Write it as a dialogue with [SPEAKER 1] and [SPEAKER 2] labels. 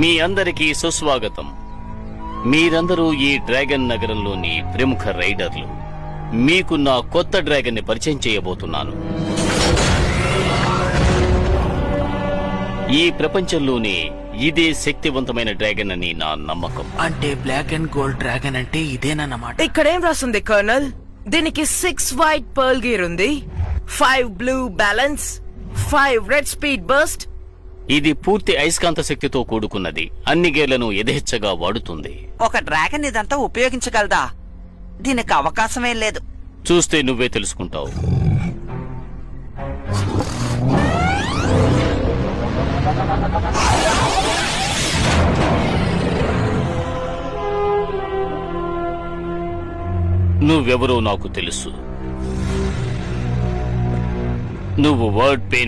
[SPEAKER 1] మీ అందరికీ సుస్వాగతం. మీరందరూ ఈ డ్రాగన్ నగరంలోని ప్రముఖ రైడర్లు. మీకు నా కొత్త డ్రాగన్ ని పరిచయం చేయబోతున్నాను. ఈ ప్రపంచంలోనే ఇదే శక్తివంతమైన డ్రాగన్ అని నా నమ్మకం.
[SPEAKER 2] అంటే బ్లాక్ అండ్ గోల్డ్ డ్రాగన్ అంటే ఇదేనన్నమాట.
[SPEAKER 3] ఇక్కడేం రాస్తుంది కర్నల్? దీనికి 6 వైట్ పర్ల్ గేర్ ఉంది, 5 blue balance, 5 red speed burst.
[SPEAKER 1] ఇది పూర్తి అయస్కాంత శక్తితో కూడుకున్నది. అన్ని గేర్లను యథేచ్ఛగా వాడుతుంది.
[SPEAKER 4] ఒక డ్రాగన్ ఇదంతా ఉపయోగించగలదా? దీనికి అవకాశమే లేదు.
[SPEAKER 1] చూస్తే నువ్వే తెలుసుకుంటావు. నువ్వెవరో నాకు తెలుసు. నువ్వు వర్డ్ పెయిన్